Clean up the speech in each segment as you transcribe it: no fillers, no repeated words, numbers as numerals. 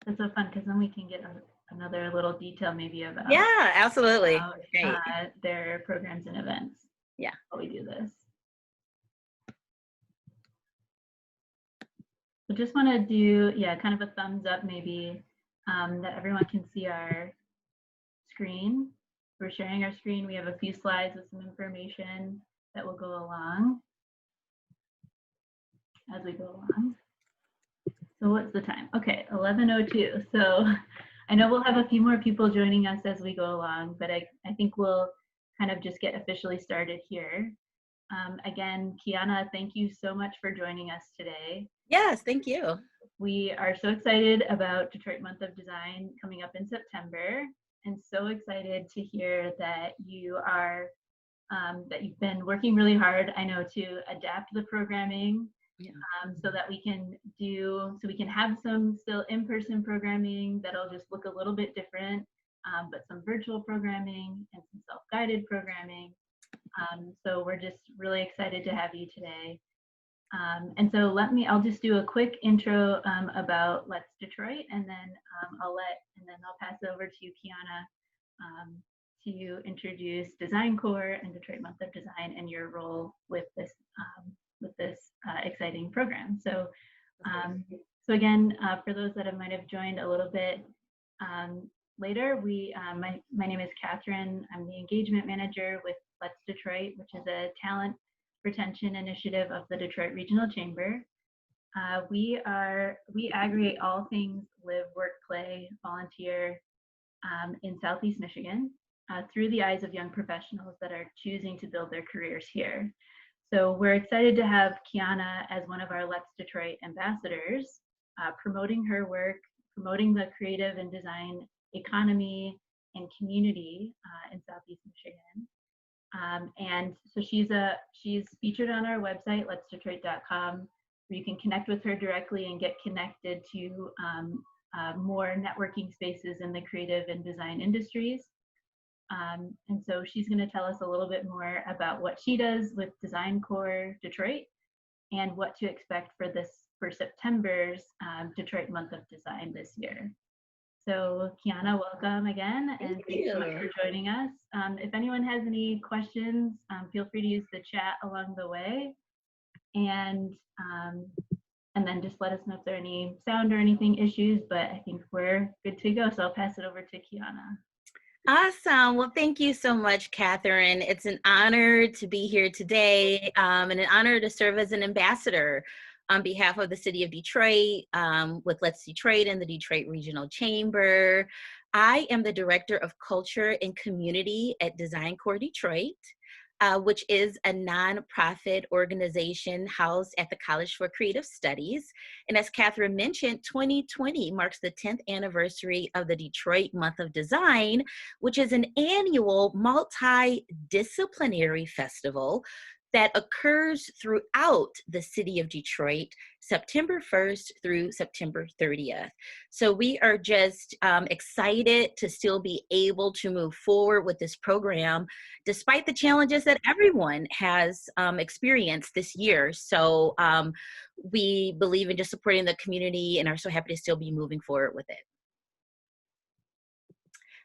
That's so fun because then we can get another little detail maybe Yeah, absolutely. Great. their programs and events. Yeah. While we do this. So just want to do, kind of a thumbs up maybe that everyone can see our screen. We're sharing our screen. We have a few slides with some information that will go along as we go along. So what's the time? Okay, 11:02. So I know we'll have a few more people joining us as we go along, but I think we'll kind of just get officially started here. Again, Kiana, thank you so much for joining us today. Yes, thank you. We are so excited about Detroit Month of Design coming up in September, and so excited to hear that you are that you've been working really hard, I know, to adapt the programming so that we can have some still in-person programming that'll just look a little bit different, but some virtual programming and some self-guided programming. So we're just really excited to have you today. And so I'll just do a quick intro about Let's Detroit, and then I'll pass it over to Kiana to introduce Design Core and Detroit Month of Design and your role with this exciting program. So again, for those that might have joined a little bit later, my name is Catherine. I'm the engagement manager with Let's Detroit, which is a talent retention initiative of the Detroit Regional Chamber. We aggregate all things live, work, play, volunteer in Southeast Michigan through the eyes of young professionals that are choosing to build their careers here. So we're excited to have Kiana as one of our Let's Detroit ambassadors, promoting her work, promoting the creative and design economy and community in Southeast Michigan. And so she's featured on our website, letsdetroit.com, where you can connect with her directly and get connected to more networking spaces in the creative and design industries. And so she's going to tell us a little bit more about what she does with Design Core Detroit and what to expect for September's Detroit Month of Design this year. So Kiana, welcome again, and thanks so much for joining us. If anyone has any questions, feel free to use the chat along the way, and then just let us know if there are any sound or anything issues, but I think we're good to go. So I'll pass it over to Kiana. Awesome. Well, thank you so much, Catherine. It's an honor to be here today and an honor to serve as an ambassador on behalf of the city of Detroit with Let's Detroit and the Detroit Regional Chamber. I am the Director of Culture and Community at Design Core Detroit, which is a nonprofit organization housed at the College for Creative Studies. And as Catherine mentioned, 2020 marks the 10th anniversary of the Detroit Month of Design, which is an annual multidisciplinary festival that occurs throughout the city of Detroit, September 1st through September 30th. So we are just excited to still be able to move forward with this program, despite the challenges that everyone has experienced this year. So we believe in just supporting the community and are so happy to still be moving forward with it.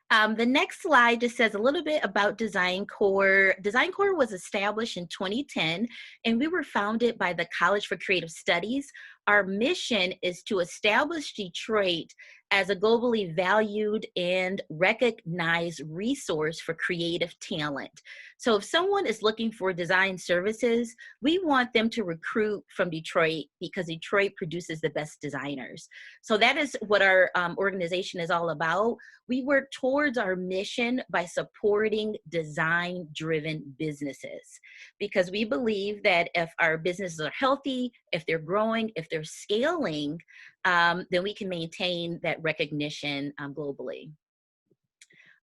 The next slide just says a little bit about Design Core. Design Core was established in 2010, and we were founded by the College for Creative Studies. Our mission is to establish Detroit as a globally valued and recognized resource for creative talent. So if someone is looking for design services, we want them to recruit from Detroit because Detroit produces the best designers. So that is what our organization is all about. We work towards our mission by supporting design-driven businesses, because we believe that if our businesses are healthy, if they're growing, if they're scaling, then we can maintain that recognition globally.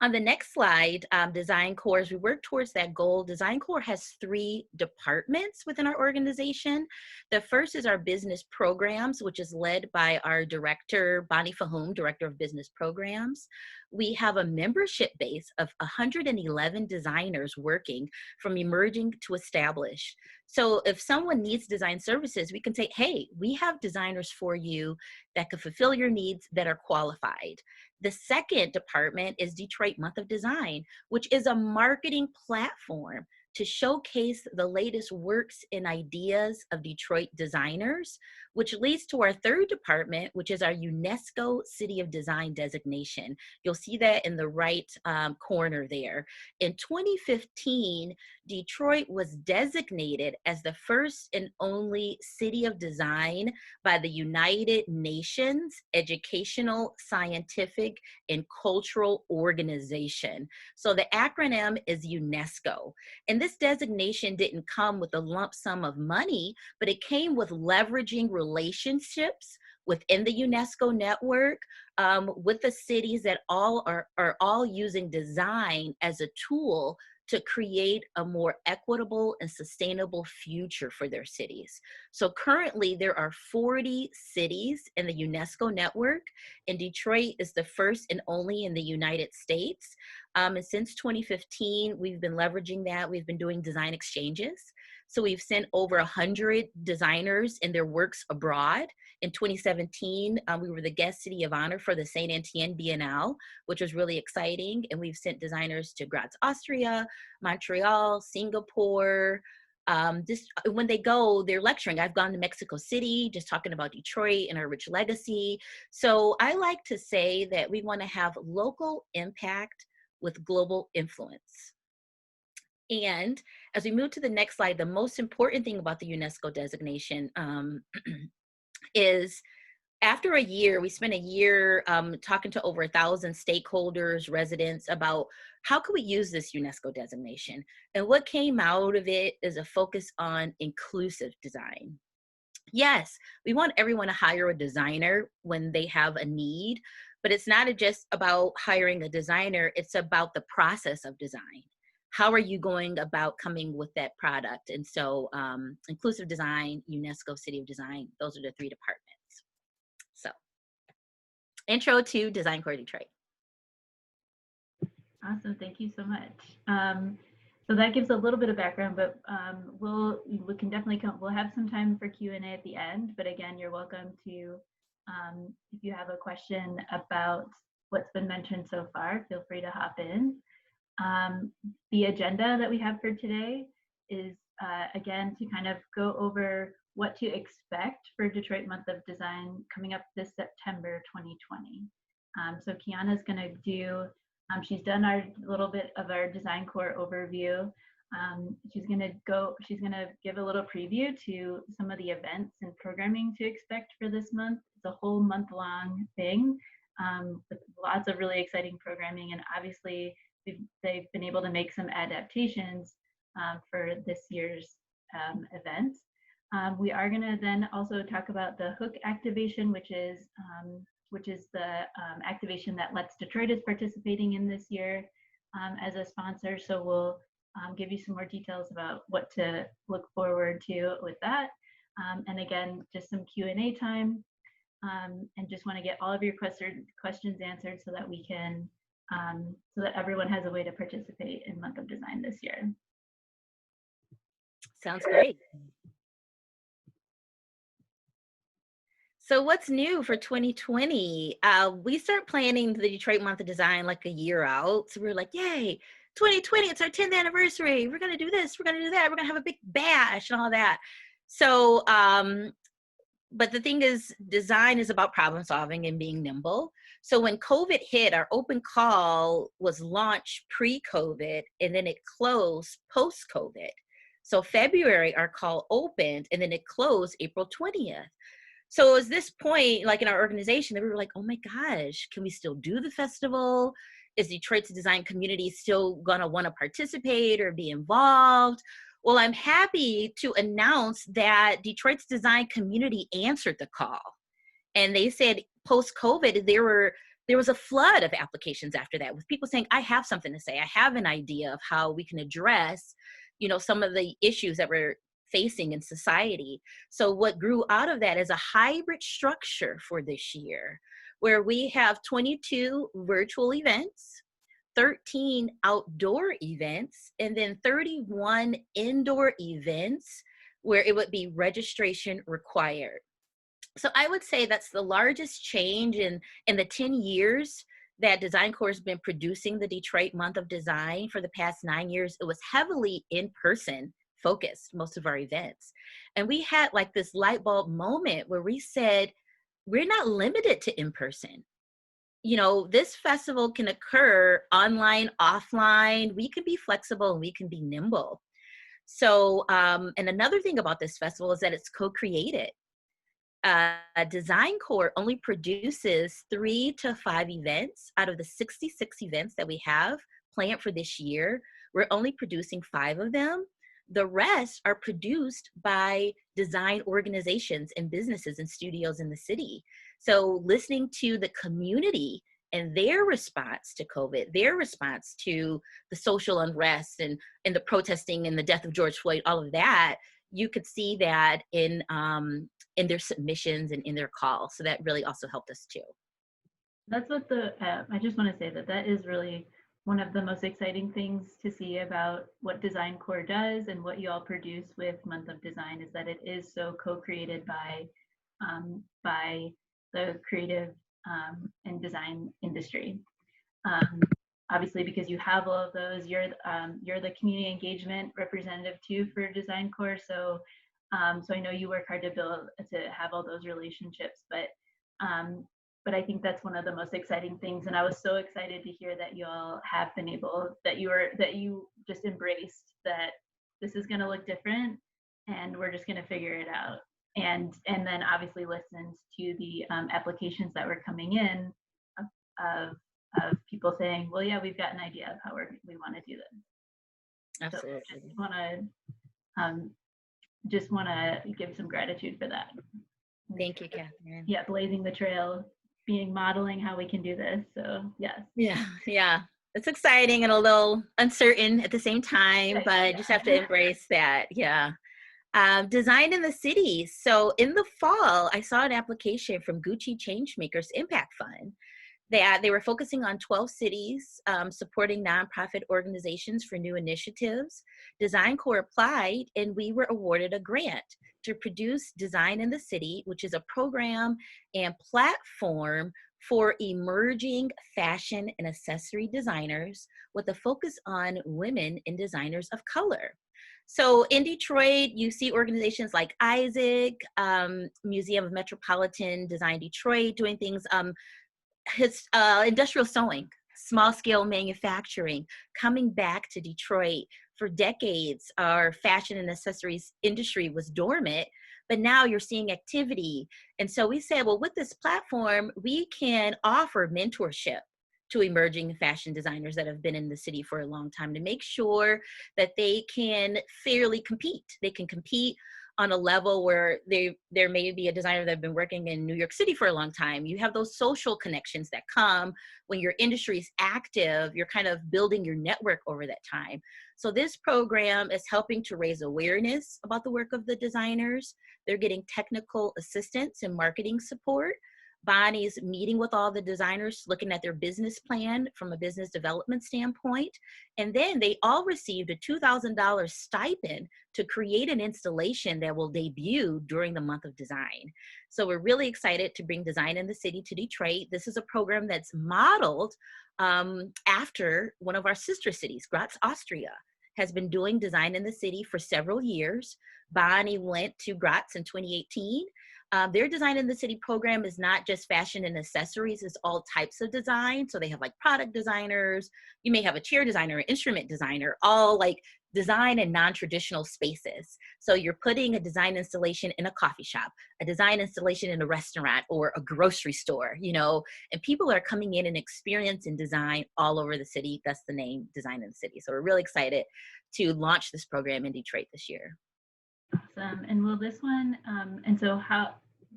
On the next slide, Design Core, as we work towards that goal, Design Core has 3 departments within our organization. The first is our business programs, which is led by our director, Bonnie Fahum, Director of Business Programs. we have a membership base of 111 designers working from emerging to established. So if someone needs design services, we can say, hey, we have designers for you that can fulfill your needs that are qualified. The second department is Detroit Month of Design, which is a marketing platform to showcase the latest works and ideas of Detroit designers, which leads to our third department, which is our UNESCO City of Design designation. You'll see that in the right corner there. In 2015, Detroit was designated as the first and only city of design by the United Nations Educational, Scientific, and Cultural Organization. So the acronym is UNESCO. And this designation didn't come with a lump sum of money, but it came with leveraging relationships within the UNESCO network with the cities that are all using design as a tool to create a more equitable and sustainable future for their cities. So currently there are 40 cities in the UNESCO network, and Detroit is the first and only in the United States. And since 2015, we've been leveraging that. We've been doing design exchanges. So we've sent over 100 designers and their works abroad. In 2017, we were the guest city of honor for the Saint Etienne Biennale, which was really exciting. And we've sent designers to Graz, Austria, Montreal, Singapore. Just when they go, they're lecturing. I've gone to Mexico City, just talking about Detroit and our rich legacy. So I like to say that we want to have local impact with global influence. And as we move to the next slide, the most important thing about the UNESCO designation is after a year, we spent a year talking to over 1,000 stakeholders, residents about how could we use this UNESCO designation? And what came out of it is a focus on inclusive design. Yes, we want everyone to hire a designer when they have a need, but it's not just about hiring a designer, it's about the process of design. How are you going about coming with that product? And so inclusive design, UNESCO City of Design, those are the three departments. So intro to Design Core Detroit. Awesome, thank you so much. So that gives a little bit of background, but we can definitely we'll have some time for Q&A at the end, but again, you're welcome to, if you have a question about what's been mentioned so far, feel free to hop in. The agenda that we have for today is, again, to kind of go over what to expect for Detroit Month of Design coming up this September 2020. So Kiana's going to do, she's done our little bit of our Design Core overview. She's going to give a little preview to some of the events and programming to expect for this month. It's a whole month-long thing with lots of really exciting programming, and obviously they've been able to make some adaptations for this year's event. We are going to then also talk about the Hook activation, which is the activation that Let's Detroit is participating in this year as a sponsor. So we'll give you some more details about what to look forward to with that. And again, just some Q&A time, and just want to get all of your questions answered so that we can so that everyone has a way to participate in Month of Design this year. Sounds great. So what's new for 2020? We start planning the Detroit Month of Design like a year out. So we're like, yay, 2020, it's our 10th anniversary. We're going to do this, we're going to do that. We're going to have a big bash and all that. So, but the thing is, design is about problem solving and being nimble. So when COVID hit, our open call was launched pre-COVID, and then it closed post-COVID. So February, our call opened, and then it closed April 20th. So it was this point, like in our organization, that we were like, oh my gosh, can we still do the festival? Is Detroit's design community still gonna wanna participate or be involved? Well, I'm happy to announce that Detroit's design community answered the call. And they said post-COVID, there was a flood of applications after that, with people saying, I have something to say. I have an idea of how we can address, some of the issues that we're facing in society. So what grew out of that is a hybrid structure for this year, where we have 22 virtual events, 13 outdoor events, and then 31 indoor events where it would be registration required. So I would say that's the largest change in the 10 years that Design Corps has been producing the Detroit Month of Design. For the past 9 years, it was heavily in-person focused, most of our events. And we had like this light bulb moment where we said, we're not limited to in-person. You know, this festival can occur online, offline. We can be flexible and we can be nimble. So, and another thing about this festival is that it's co-created. Design Corps only produces 3 to 5 events out of the 66 events that we have planned for this year. We're only producing 5 of them. The rest are produced by design organizations and businesses and studios in the city. So listening to the community and their response to COVID, their response to the social unrest and the protesting and the death of George Floyd, all of that, you could see that in their submissions and in their calls. So that really also helped us too. That's what I just want to say that is really one of the most exciting things to see about what Design Corps does and what you all produce with Month of Design is that it is so co-created by the creative and design industry. Obviously, because you have all of those, you're the community engagement representative too for Design Corps. So I know you work hard to have all those relationships, but I think that's one of the most exciting things. And I was so excited to hear that you all have been able, that you just embraced that this is going to look different and we're just going to figure it out. And then obviously listened to the applications that were coming in of people saying, well, yeah, we've got an idea of how we want to do this. Absolutely. So just want to give some gratitude for that. Thank you, Catherine. Yeah, blazing the trail, modeling how we can do this. So yes. Yeah. It's exciting and a little uncertain at the same time, but just have to embrace that. Yeah. Design in the city. So in the fall, I saw an application from Gucci Changemakers Impact Fund that they were focusing on 12 cities, supporting nonprofit organizations for new initiatives. Design Corps applied and we were awarded a grant to produce Design in the City, which is a program and platform for emerging fashion and accessory designers with a focus on women and designers of color. So in Detroit, you see organizations like ISaaC, Museum of Metropolitan Design Detroit, doing things, industrial sewing, small scale manufacturing, coming back to Detroit. For decades, our fashion and accessories industry was dormant, but now you're seeing activity. And so we said, well, with this platform, we can offer mentorship to emerging fashion designers that have been in the city for a long time to make sure that they can fairly compete. They can compete on a level where there may be a designer that have been working in New York City for a long time. You have those social connections that come when your industry is active. You're kind of building your network over that time. So this program is helping to raise awareness about the work of the designers. They're getting technical assistance and marketing support. Bonnie's meeting with all the designers, looking at their business plan from a business development standpoint. And then they all received a $2,000 stipend to create an installation that will debut during the month of design. So we're really excited to bring Design in the City to Detroit. This is a program that's modeled after one of our sister cities, Graz, Austria, has been doing Design in the City for several years. Bonnie went to Graz in 2018. Their Design in the City program is not just fashion and accessories, it's all types of design. So they have like product designers, you may have a chair designer, an instrument designer, all like design in non-traditional spaces. So you're putting a design installation in a coffee shop, a design installation in a restaurant or a grocery store, you know, and people are coming in and experiencing design all over the city. That's the name, Design in the City. So we're really excited to launch this program in Detroit this year. Awesome. And will this one, and so how,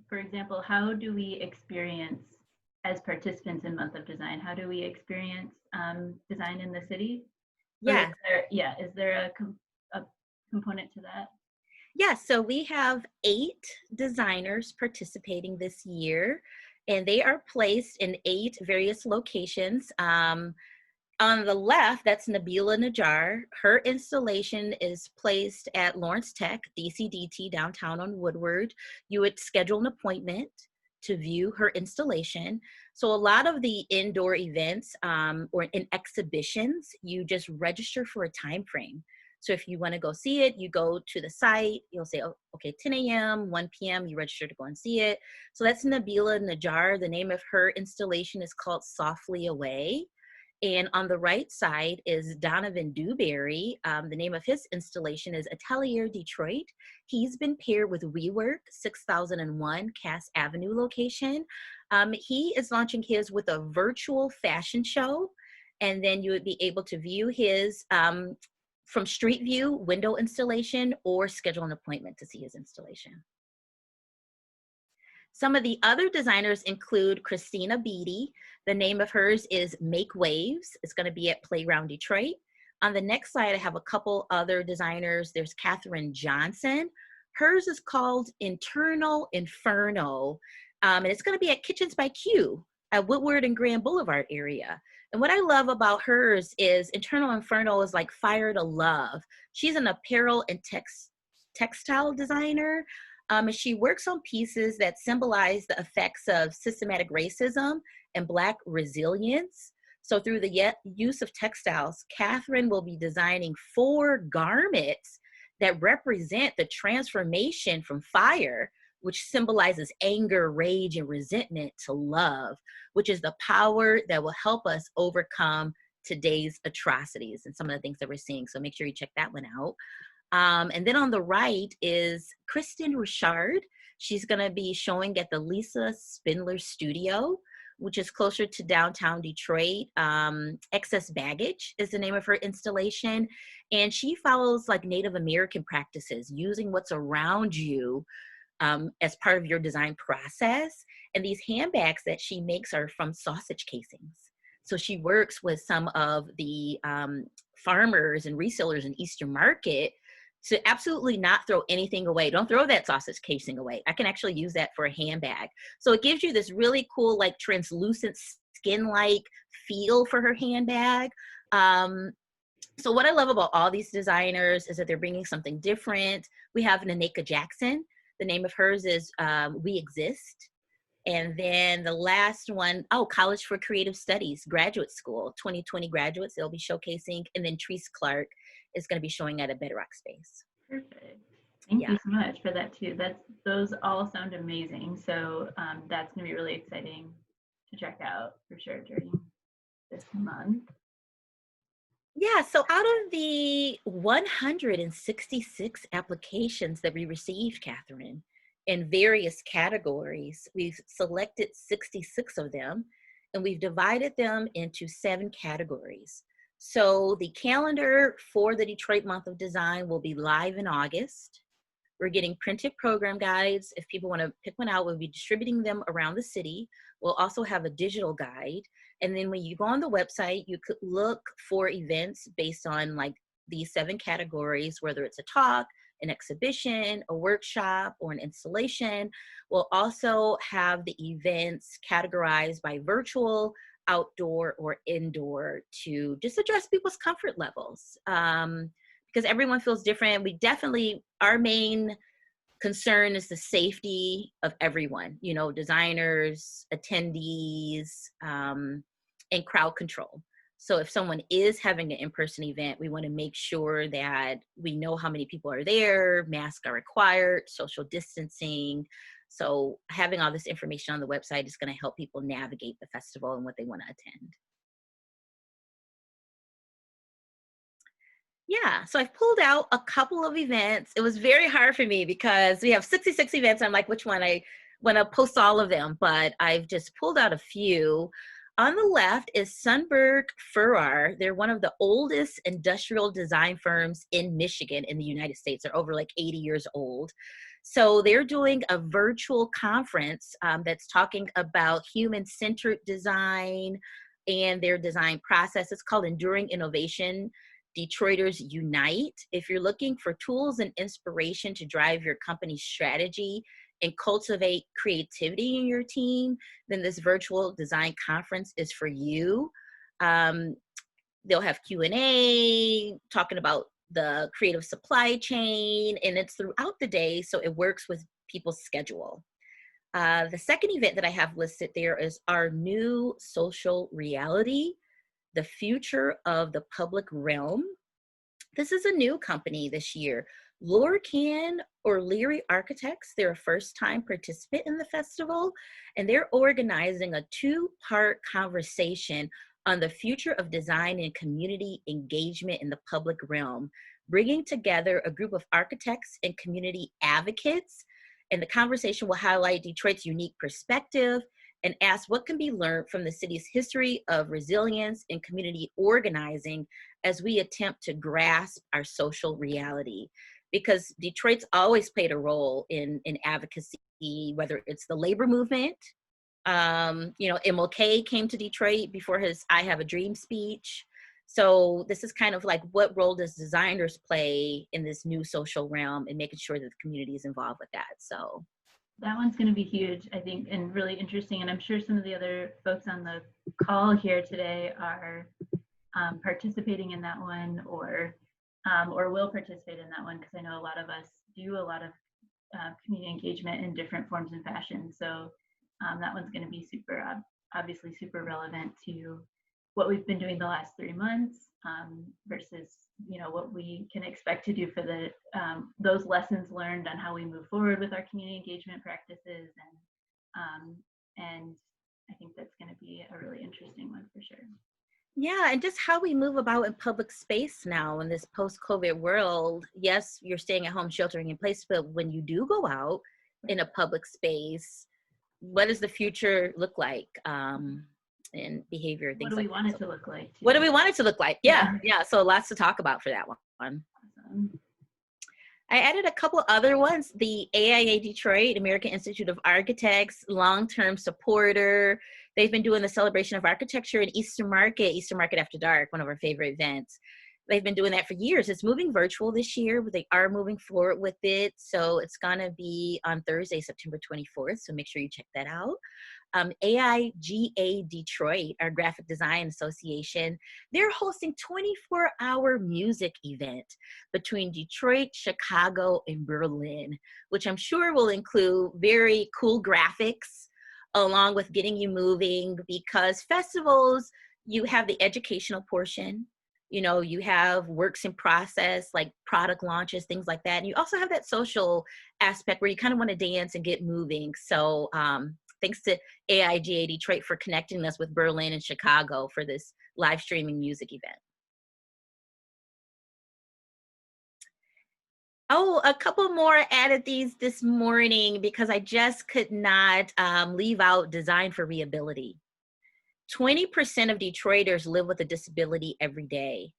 for example, how do we experience as participants in Month of Design, how do we experience Design in the City? Yeah. Is there a component to that? Yes, so we have 8 designers participating this year, and they are placed in 8 various locations. On the left, that's Nabila Najjar. Her installation is placed at Lawrence Tech, DCDT, downtown on Woodward. You would schedule an appointment to view her installation. So a lot of the indoor events or in exhibitions, you just register for a time frame. So if you want to go see it, you go to the site, you'll say, oh, okay, 10 a.m., 1 p.m., you register to go and see it. So that's Nabila Najjar. The name of her installation is called Softly Away. And on the right side is Donovan Dewberry. The name of his installation is Atelier Detroit. He's been paired with WeWork, 6001 Cass Avenue location. He is launching his with a virtual fashion show. And then you would be able to view his from Street View window installation or schedule an appointment to see his installation. Some of the other designers include Christina Beatty. The name of hers is Make Waves. It's going to be at Playground Detroit. On the next slide, I have a couple other designers. There's Catherine Johnson. Hers is called Internal Inferno, and it's going to be at Kitchens by Q at Woodward and Grand Boulevard area. And what I love about hers is Internal Inferno is like fire to love. She's an apparel and textile designer. And she works on pieces that symbolize the effects of systematic racism and Black resilience. So through the use of textiles, Catherine will be designing 4 garments that represent the transformation from fire, which symbolizes anger, rage, and resentment, to love, which is the power that will help us overcome today's atrocities and some of the things that we're seeing. So make sure you check that one out. And then on the right is Kristen Richard. She's going to be showing at the Lisa Spindler Studio, which is closer to downtown Detroit. Excess Baggage is the name of her installation. And she follows like Native American practices, using what's around you as part of your design process. And these handbags that she makes are from sausage casings. So she works with some of the farmers and resellers in Eastern Market to absolutely not throw anything away. Don't throw that sausage casing away. I can actually use that for a handbag. So it gives you this really cool, like translucent skin-like feel for her handbag. So what I love about all these designers is that they're bringing something different. We have Naneka Jackson. The name of hers is We Exist. And then the last one, College for Creative Studies, graduate school, 2020 graduates, they'll be showcasing. And then Treese Clark is going to be showing at a Bedrock space. Perfect. Thank you so much for that too. Those all sound amazing. So that's going to be really exciting to check out for sure during this month. Yeah, so out of the 166 applications that we received, Catherine, in various categories, we've selected 66 of them, and we've divided them into 7 categories. So the calendar for the Detroit Month of Design will be live in August. We're getting printed program guides. If people want to pick one out, we'll be distributing them around the city. We'll also have a digital guide. And then when you go on the website, you could look for events based on like these 7 categories, whether it's a talk, an exhibition, a workshop, or an installation. We'll also have the events categorized by virtual, outdoor, or indoor to just address people's comfort levels. Because everyone feels different. Our main concern is the safety of everyone, designers, attendees, and crowd control. So if someone is having an in-person event, we want to make sure that we know how many people are there, masks are required, social distancing. So having all this information on the website is going to help people navigate the festival and what they want to attend. Yeah, so I've pulled out a couple of events. It was very hard for me because we have 66 events. I'm like, which one? I want to post all of them, but I've just pulled out a few. On the left is Sundberg Farrar. They're one of the oldest industrial design firms in Michigan in the United States. They're over like 80 years old. So they're doing a virtual conference that's talking about human-centered design and their design process. It's called Enduring Innovation. Detroiters Unite. If you're looking for tools and inspiration to drive your company's strategy and cultivate creativity in your team, then this virtual design conference is for you. They'll have Q&A talking about the creative supply chain, and it's throughout the day, so it works with people's schedule. The second event that I have listed there is our new social reality, the future of the public realm. This is a new company this year. Lorcan or Leary Architects, they're a first-time participant in the festival, and they're organizing a two-part conversation on the future of design and community engagement in the public realm, bringing together a group of architects and community advocates. And the conversation will highlight Detroit's unique perspective and ask what can be learned from the city's history of resilience and community organizing as we attempt to grasp our social reality. Because Detroit's always played a role in advocacy, whether it's the labor movement. MLK came to Detroit before his I Have a Dream speech. So this is kind of like, what role does designers play in this new social realm and making sure that the community is involved with that? So that one's going to be huge, I think, and really interesting. And I'm sure some of the other folks on the call here today are participating in that one, or will participate in that one, because I know a lot of us do a lot of community engagement in different forms and fashions. So that one's going to be obviously super relevant to what we've been doing the last 3 months versus what we can expect to do for the those lessons learned on how we move forward with our community engagement practices, and I think that's going to be a really interesting one for sure. Yeah, and just how we move about in public space now in this post-COVID world. Yes, you're staying at home, sheltering in place, but when you do go out in a public space, what does the future look like? And behavior, things like that. What do we want it to look like? What do we want it to look like? Yeah. So lots to talk about for that one. Awesome. I added a couple other ones. The AIA Detroit, American Institute of Architects, long-term supporter. They've been doing the celebration of architecture in Eastern Market After Dark, one of our favorite events. They've been doing that for years. It's moving virtual this year, but they are moving forward with it. So it's gonna be on Thursday, September 24th. So make sure you check that out. AIGA Detroit, our graphic design association, they're hosting 24-hour music event between Detroit, Chicago, and Berlin, which I'm sure will include very cool graphics along with getting you moving, because festivals, you have the educational portion, you have works in process, like product launches, things like that. And you also have that social aspect where you kind of want to dance and get moving. So thanks to AIGA Detroit for connecting us with Berlin and Chicago for this live streaming music event. Oh, a couple more added these this morning because I just could not leave out design for reability. 20% of Detroiters live with a disability every day.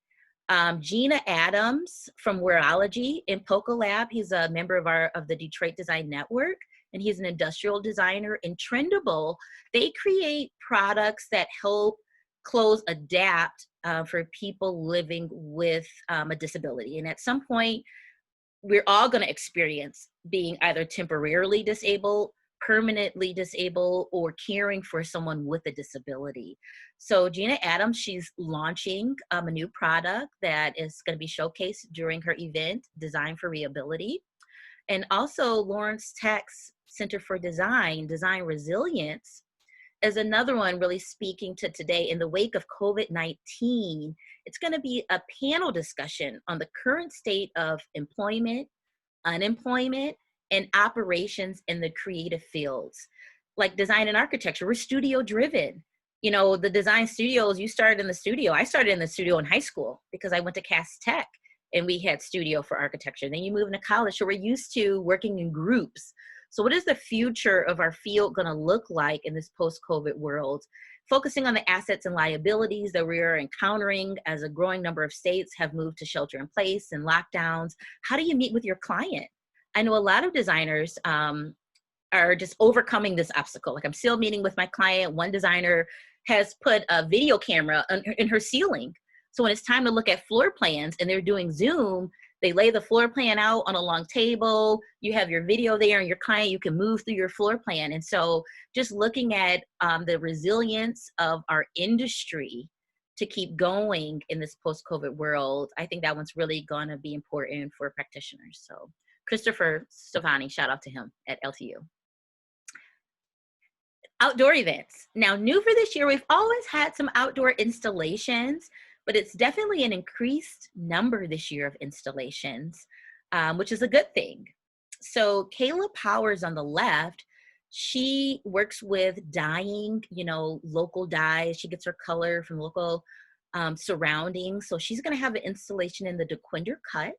Gina Adams from Wearology in Poco Lab, he's a member of the Detroit Design Network, and he's an industrial designer. In Trendable, they create products that help clothes adapt for people living with a disability. And at some point, we're all going to experience being either temporarily disabled, permanently disabled, or caring for someone with a disability. So Gina Adams, she's launching a new product that is going to be showcased during her event, Design for Reability. And also Lawrence Tech's Center for Design Resilience, is another one really speaking to today. In the wake of COVID-19, it's going to be a panel discussion on the current state of employment, unemployment, and operations in the creative fields. Like design and architecture, we're studio driven. The design studios, you started in the studio. I started in the studio in high school because I went to Cass Tech and we had studio for architecture. Then you move into college, so we're used to working in groups. So what is the future of our field going to look like in this post-COVID world? Focusing on the assets and liabilities that we are encountering as a growing number of states have moved to shelter in place and lockdowns. How do you meet with your client? I know a lot of designers are just overcoming this obstacle. Like I'm still meeting with my client. One designer has put a video camera in her ceiling So when it's time to look at floor plans and they're doing Zoom, they lay the floor plan out on a long table. You have your video there and your client, you can move through your floor plan. And so just looking at the resilience of our industry to keep going in this post-COVID world, I think that one's really going to be important for practitioners. So Christopher Stefani, shout out to him at LTU. Outdoor events. Now, new for this year, we've always had some outdoor installations, but it's definitely an increased number this year of installations, which is a good thing. So Kayla Powers on the left, she works with dyeing, local dyes. She gets her color from local surroundings. So she's going to have an installation in the DeQuinder Cut.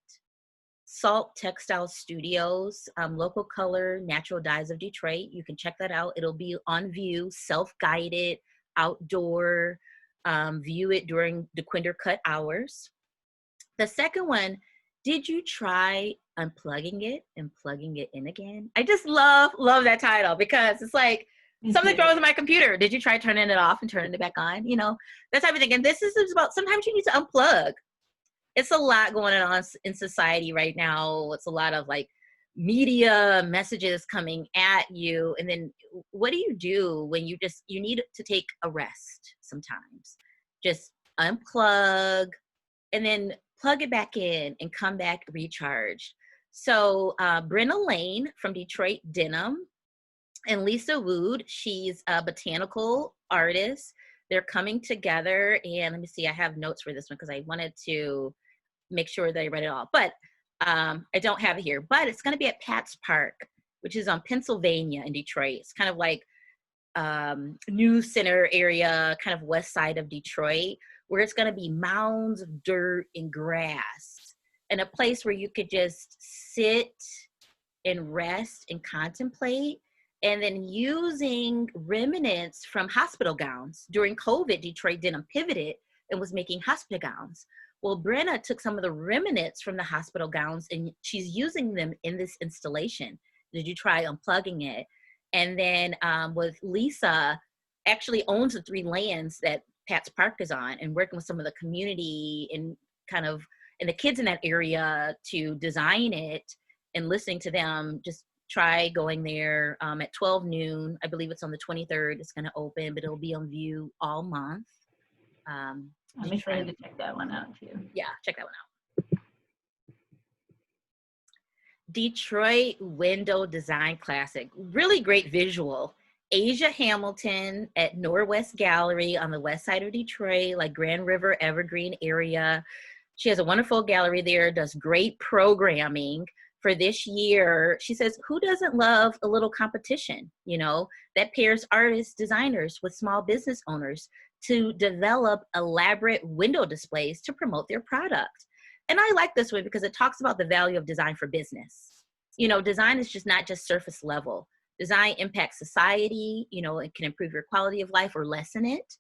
Salt Textile Studios, local color, natural dyes of Detroit. You can check that out. It'll be on view, self-guided, outdoor, view it during the DeQuinder Cut hours. The second one, did you try unplugging it and plugging it in again? I just love that title because it's like something wrong with my computer. Did you try turning it off and turning it back on? That type of thing. And this is about sometimes you need to unplug. It's a lot going on in society right now. It's a lot of like media messages coming at you. And then what do you do when you need to take a rest sometimes? Just unplug and then plug it back in and come back recharged. So Brenna Lane from Detroit Denim and Lisa Wood, she's a botanical artist. They're coming together, and let me see, I have notes for this one because I wanted to make sure that I read it all, but I don't have it here. But it's going to be at Pat's Park, which is on Pennsylvania in Detroit. It's kind of like news center area, kind of west side of Detroit, where it's going to be mounds of dirt and grass, and a place where you could just sit and rest and contemplate. And then using remnants from hospital gowns. During COVID, Detroit Denim pivoted and was making hospital gowns. Well, Brenna took some of the remnants from the hospital gowns and she's using them in this installation. Did you try unplugging it? And then with Lisa, actually owns the 3 lands that Pat's Park is on, and working with some of the community and and the kids in that area to design it, and listening to them. Just try going there at 12 noon. I believe it's on the 23rd. It's going to open, but it'll be on view all month. I'm excited to check that one out too. Yeah, check that one out. Detroit Window Design Classic. Really great visual. Asia Hamilton at Norwest Gallery on the west side of Detroit, like Grand River, Evergreen area. She has a wonderful gallery there, does great programming. For this year, she says, who doesn't love a little competition, that pairs artists, designers with small business owners to develop elaborate window displays to promote their product. And I like this one because it talks about the value of design for business. Design is not just surface level. Design impacts society, it can improve your quality of life or lessen it.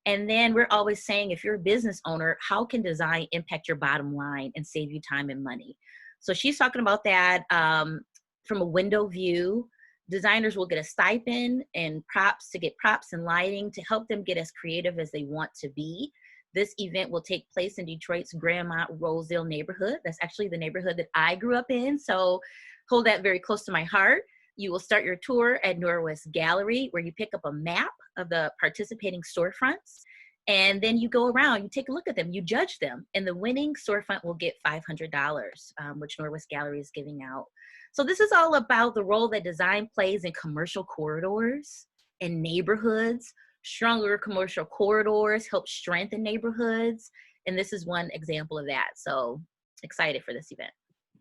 And then we're always saying, if you're a business owner, how can design impact your bottom line and save you time and money? So she's talking about that from a window view. Designers will get a stipend and props to get props and lighting to help them get as creative as they want to be. This event will take place in Detroit's Grandmont Rosedale neighborhood. That's actually the neighborhood that I grew up in. So hold that very close to my heart. You will start your tour at Norwest Gallery, where you pick up a map of the participating storefronts. And then you go around, you take a look at them, you judge them, and the winning storefront will get $500, which Norwest Gallery is giving out. So this is all about the role that design plays in commercial corridors and neighborhoods. Stronger commercial corridors help strengthen neighborhoods, and this is one example of that. So excited for this event.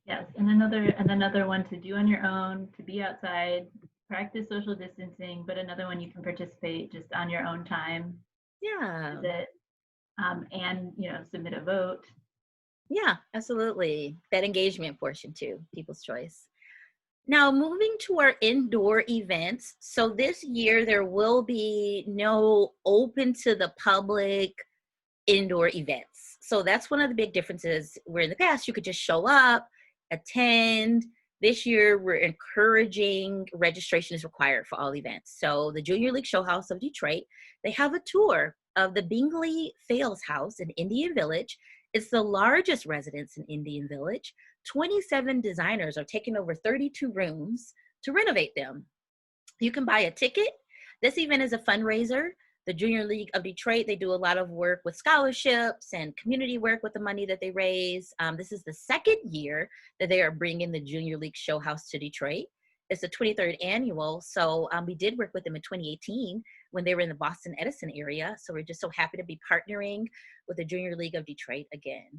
Yes, and another one to do on your own, to be outside, practice social distancing, but another one you can participate just on your own time. Yeah. Visit, and submit a vote. Yeah, absolutely. That engagement portion too, people's choice. Now moving to our indoor events. So this year there will be no open to the public indoor events. So that's one of the big differences, where in the past you could just show up, attend. This year we're encouraging registration is required for all events. So the Junior League Show House of Detroit, they have a tour of the Bingley Fales House in Indian Village. It's the largest residence in Indian Village. 27 designers are taking over 32 rooms to renovate them. You can buy a ticket. This event is a fundraiser. The Junior League of Detroit, they do a lot of work with scholarships and community work with the money that they raise. This is the second year that they are bringing the Junior League Show House to Detroit. It's the 23rd annual. So we did work with them in 2018 when they were in the Boston Edison area. So we're just so happy to be partnering with the Junior League of Detroit again.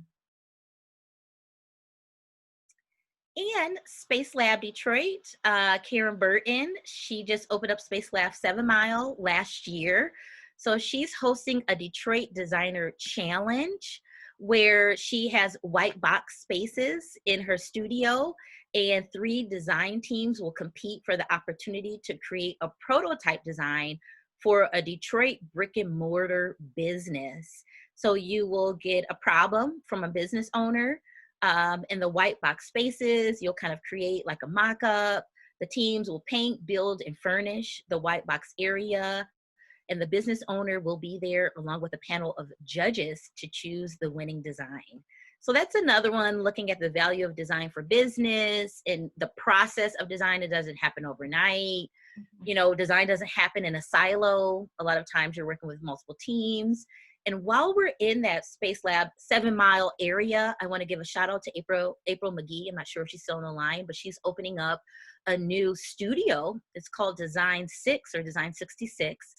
And Space Lab Detroit, Karen Burton, she just opened up Space Lab 7 Mile last year. So she's hosting a Detroit Designer Challenge where she has white box spaces in her studio, and 3 design teams will compete for the opportunity to create a prototype design for a Detroit brick and mortar business. So you will get a problem from a business owner. In the white box spaces, you'll kind of create like a mock-up. The teams will paint, build, and furnish the white box area. And the business owner will be there along with a panel of judges to choose the winning design. So that's another one, looking at the value of design for business and the process of design. It doesn't happen overnight. You know, design doesn't happen in a silo. A lot of times you're working with multiple teams. And while we're in that Space Lab 7 Mile area, I want to give a shout out to April McGee. I'm not sure if she's still on the line, but she's opening up a new studio. It's called Design 6 or Design 66.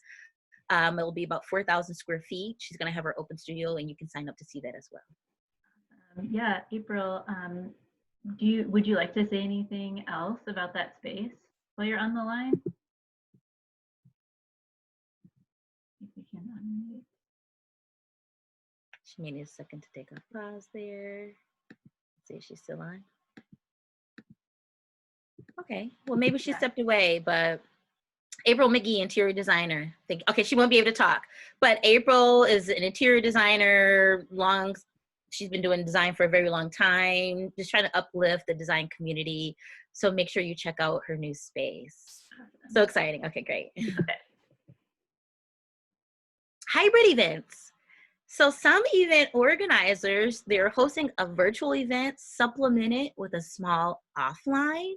It will be about 4,000 square feet. She's going to have her open studio, and you can sign up to see that as well. Yeah, April, would you like to say anything else about that space while you're on the line? If we can unmute. She may need a second to take a pause there. Let's see if she's still on. Okay, well, maybe she stepped away, but April McGee, interior designer. Okay, she won't be able to talk, but April is an interior designer. She's been doing design for a very long time, just trying to uplift the design community. So make sure you check out her new space. So exciting. Okay, great. Okay. Hybrid events. So some event organizers, they're hosting a virtual event supplemented with a small offline,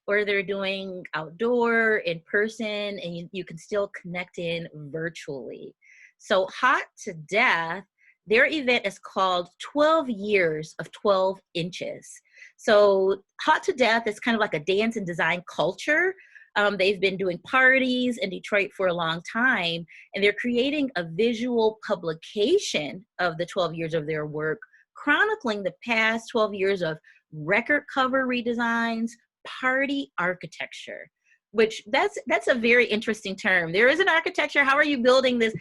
or they're doing outdoor, in person, and you can still connect in virtually. So Hot to Death, their event is called 12 Years of 12 Inches. So Hot to Death is kind of like a dance and design culture. They've been doing parties in Detroit for a long time, and they're creating a visual publication of the 12 years of their work, chronicling the past 12 years of record cover redesigns, party architecture, which that's a very interesting term. There is an architecture. How are you building this?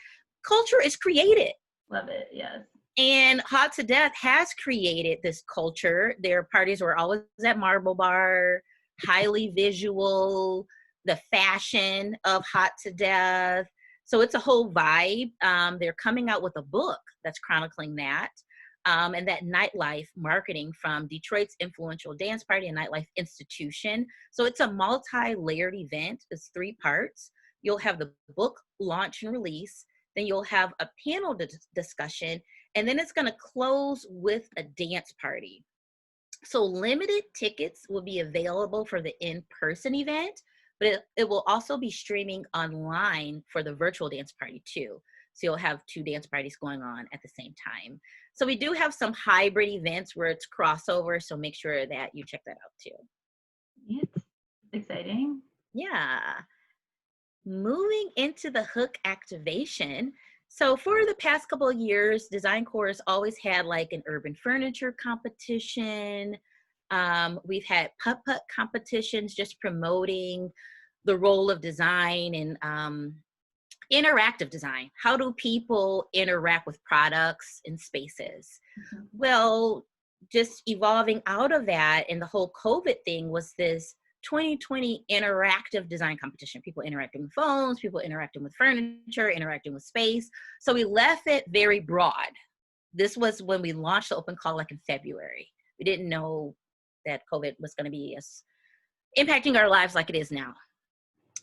Culture is created. Love it, yes. And Hot to Death has created this culture. Their parties were always at Marble Bar, highly visual, the fashion of Hot to Death. So it's a whole vibe. They're coming out with a book that's chronicling that. And that nightlife marketing from Detroit's influential dance party and nightlife institution. So it's a multi-layered event. It's 3 parts. You'll have the book launch and release. Then you'll have a panel discussion. And then it's going to close with a dance party. So limited tickets will be available for the in-person event, but it will also be streaming online for the virtual dance party too. So you'll have 2 dance parties going on at the same time. So we do have some hybrid events where it's crossover, so make sure that you check that out too. It's exciting. Yeah. Moving into the hook activation. So for the past couple of years, Design Corps has always had like an urban furniture competition. We've had putt-putt competitions just promoting the role of design and interactive design. How do people interact with products and spaces? Mm-hmm. Well, just evolving out of that, and the whole COVID thing was this 2020 interactive design competition. People interacting with phones, people interacting with furniture, interacting with space. So we left it very broad. This was when we launched the open call like in February. We didn't know that COVID was going to be as impacting our lives like it is now.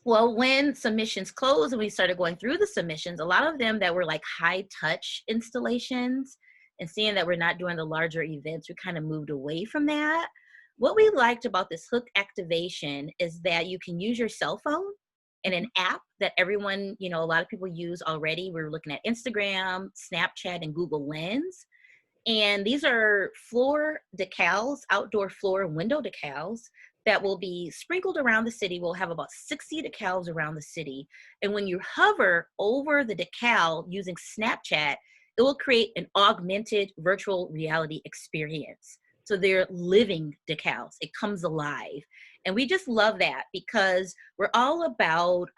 Well, when submissions closed and we started going through the submissions, a lot of them that were like high touch installations, and seeing that we're not doing the larger events, we kind of moved away from that. What we liked about this hook activation is that you can use your cell phone and an app that everyone, a lot of people use already. We were looking at Instagram, Snapchat, and Google Lens. And these are floor decals, outdoor floor and window decals that will be sprinkled around the city. We'll have about 60 decals around the city. And when you hover over the decal using Snapchat, it will create an augmented virtual reality experience. So they're living decals. It comes alive. And we just love that because we're all about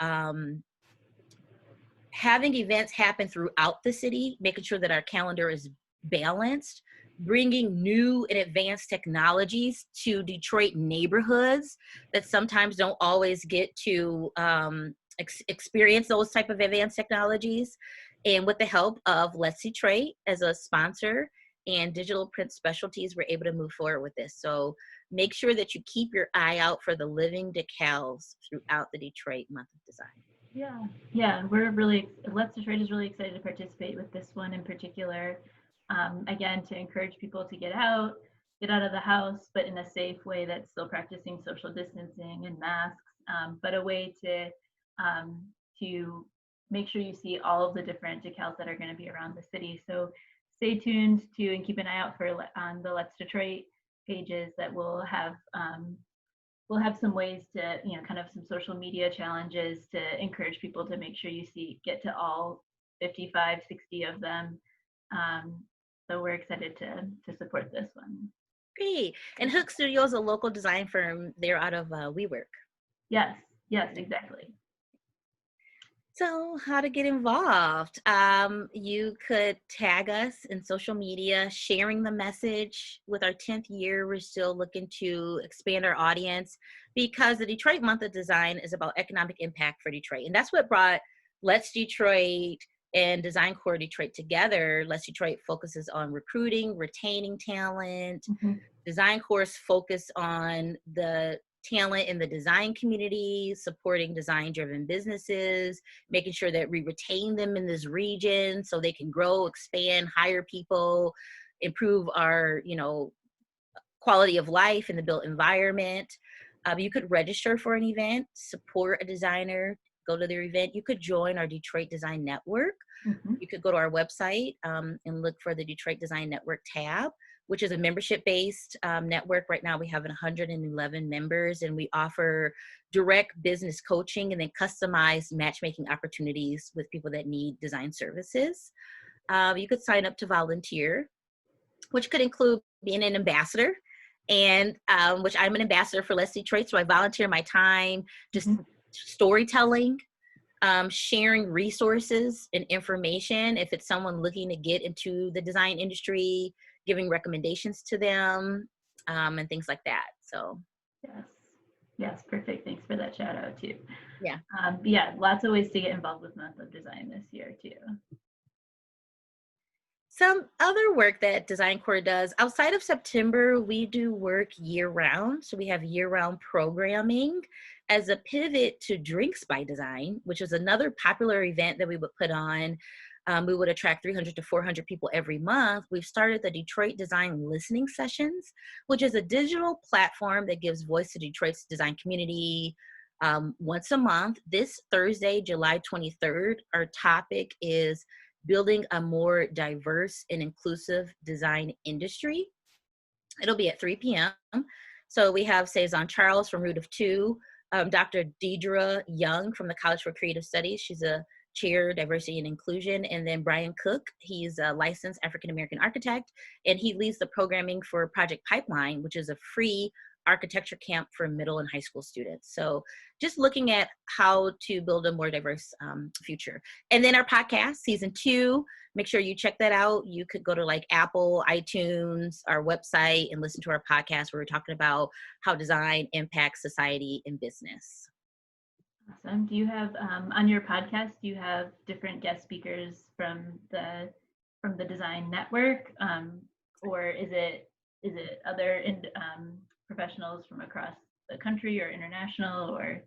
having events happen throughout the city, making sure that our calendar is balanced, bringing new and advanced technologies to Detroit neighborhoods that sometimes don't always get to experience those type of advanced technologies. And with the help of Let's Detroit as a sponsor and Digital Print Specialties, we're able to move forward with this. So make sure that you keep your eye out for the living decals throughout the Detroit Month of Design. Yeah, Let's Detroit is really excited to participate with this one in particular. Again, to encourage people to get out of the house, but in a safe way that's still practicing social distancing and masks, but a way to make sure you see all of the different decals that are going to be around the city. So stay tuned to and keep an eye out on the Let's Detroit pages that will have we'll have some ways to, kind of some social media challenges to encourage people to make sure you get to all 55, 60 of them. So we're excited to support this one. Great. And Hook Studio is a local design firm. They're out of WeWork. Yes, exactly. So how to get involved? You could tag us in social media, sharing the message. With our 10th year, we're still looking to expand our audience because the Detroit Month of Design is about economic impact for Detroit. And that's what brought Let's Detroit and Design Core Detroit together. Let's Detroit focuses on recruiting, retaining talent. Design Core's focus on the talent in the design community, supporting design-driven businesses, making sure that we retain them in this region so they can grow, expand, hire people, improve our, quality of life in the built environment. You could register for an event, support a designer, go to their event. You could join our Detroit Design Network. You could go to our website and look for the Detroit Design Network tab, which is a membership-based network. Right now we have 111 members, and we offer direct business coaching and then customized matchmaking opportunities with people that need design services. You could sign up to volunteer, which could include being an ambassador, and which I'm an ambassador for Let's Detroit, so I volunteer my time, just storytelling, sharing resources and information. If it's someone looking to get into the design industry, giving recommendations to them, and things like that. So yes, perfect. Thanks for that shout out too. Yeah, lots of ways to get involved with Month of Design this year too. Some other work that Design Core does outside of September, we do work year round. So we have year round programming as a pivot to Drinks by Design, which is another popular event that we would put on. We would attract 300 to 400 people every month. We've started the Detroit Design Listening Sessions, which is a digital platform that gives voice to Detroit's design community once a month. This Thursday, July 23rd, our topic is building a more diverse and inclusive design industry. It'll be at 3 p.m. So we have Cezanne Charles from Root of Two, Dr. Deidre Young from the College for Creative Studies. She's a chair, diversity and inclusion. And then Brian Cook, he's a licensed African-American architect, and he leads the programming for Project Pipeline, which is a free architecture camp for middle and high school students. So just looking at how to build a more diverse future. And then our podcast, season 2, make sure you check that out. You could go to like Apple, iTunes, our website, and listen to our podcast where we're talking about how design impacts society and business. Awesome. Do you have, on your podcast, do you have different guest speakers from the Design Network? Or is it other professionals from across the country or international, or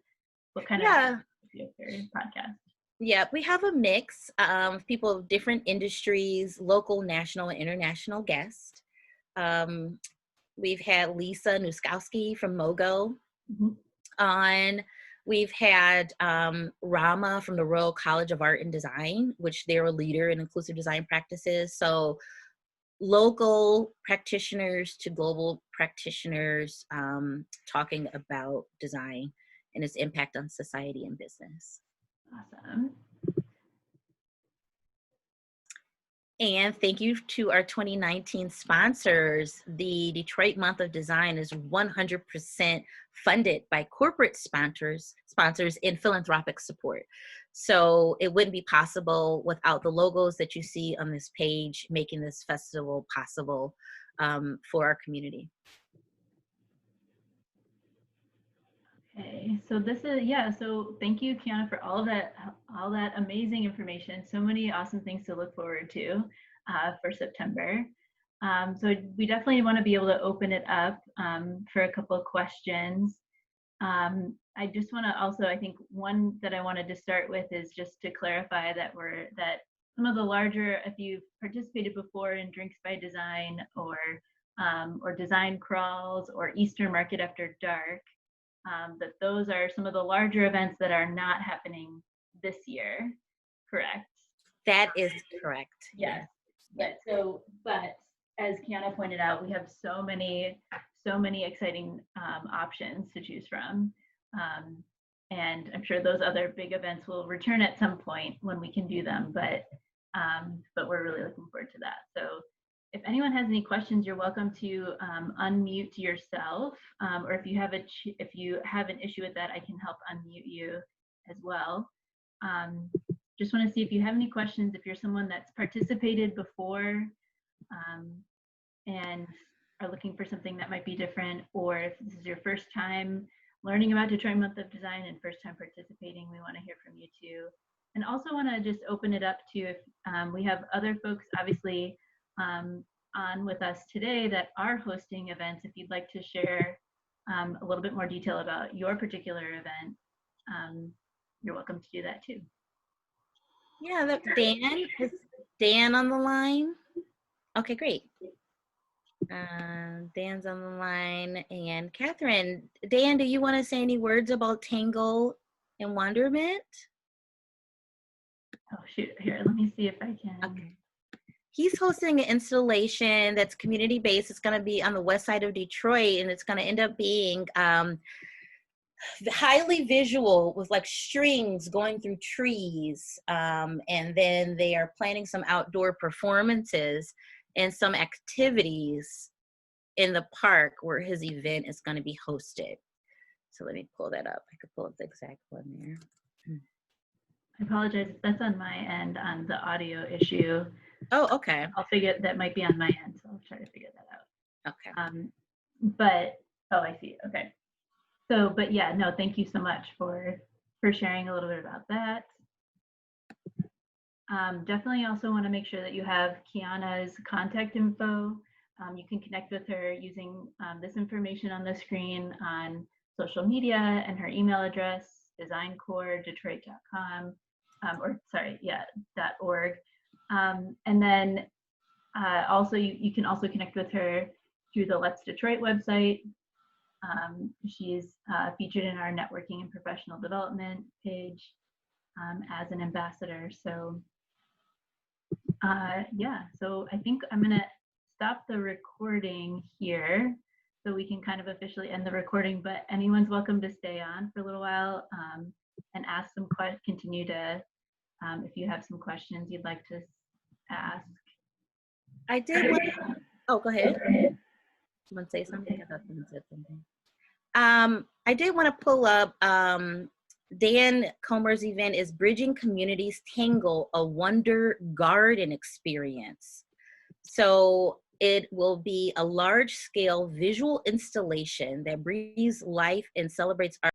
what kind of? Theater podcast. Yeah, we have a mix of people of different industries, local, national, and international guests. Um, we've had Lisa Nuskowski from Mogo on. We've had Rama from the Royal College of Art and Design, which they're a leader in inclusive design practices. So local practitioners to global practitioners talking about design and its impact on society and business. Awesome. And thank you to our 2019 sponsors. The Detroit Month of Design is 100% funded by corporate sponsors and philanthropic support. So it wouldn't be possible without the logos that you see on this page, making this festival possible for our community. Okay, so this is, yeah, so thank you, Kiana, for all that amazing information. So many awesome things to look forward to for September. So we definitely want to be able to open it up for a couple of questions. I just want to also, I think one that I wanted to start with is just to clarify that some of the larger, if you've participated before in Drinks by Design or Design Crawls or Eastern Market After Dark, that those are some of the larger events that are not happening this year, correct? That is correct. Yes. But as Kiana pointed out, we have so many exciting options to choose from. And I'm sure those other big events will return at some point when we can do them, but we're really looking forward to that. So if anyone has any questions, you're welcome to unmute yourself, or if you have an issue with that, I can help unmute you as well. Just want to see if you have any questions, if you're someone that's participated before and are looking for something that might be different, or if this is your first time learning about Detroit Month of Design and first time participating, we want to hear from you too. And also want to just open it up to if we have other folks, obviously, on with us today that are hosting events. If you'd like to share a little bit more detail about your particular event, you're welcome to do that too. Yeah, that's Dan. Is Dan on the line? Okay, great. Dan's on the line. And Catherine, Dan, do you want to say any words about Tangle and Wonderment? Oh, shoot. Here, let me see if I can. Okay. He's hosting an installation that's community-based. It's going to be on the west side of Detroit, and it's going to end up being highly visual with like strings going through trees. And then they are planning some outdoor performances and some activities in the park where his event is going to be hosted. So let me pull that up. I could pull up the exact one there. I apologize. That's on my end on the audio issue. Oh, okay. I'll figure that might be on my end, so I'll try to figure that out. Okay. But I see. Okay. So, but yeah, no, thank you so much for sharing a little bit about that. Definitely also want to make sure that you have Kiana's contact info. You can connect with her using this information on the screen on social media, and her email address, designcoredetroit.com, .org. And then also you can also connect with her through the Let's Detroit website. She's featured in our networking and professional development page as an ambassador. So yeah, so I think I'm gonna stop the recording here so we can kind of officially end the recording, but anyone's welcome to stay on for a little while and ask some questions, continue to, if you have some questions you'd like to ask. I did want to, oh, go ahead. Someone say something? I thought someone said something. I did want to pull up Dan Comer's event is Bridging Communities Tangle, a Wonder Garden Experience. So it will be a large-scale visual installation that breathes life and celebrates art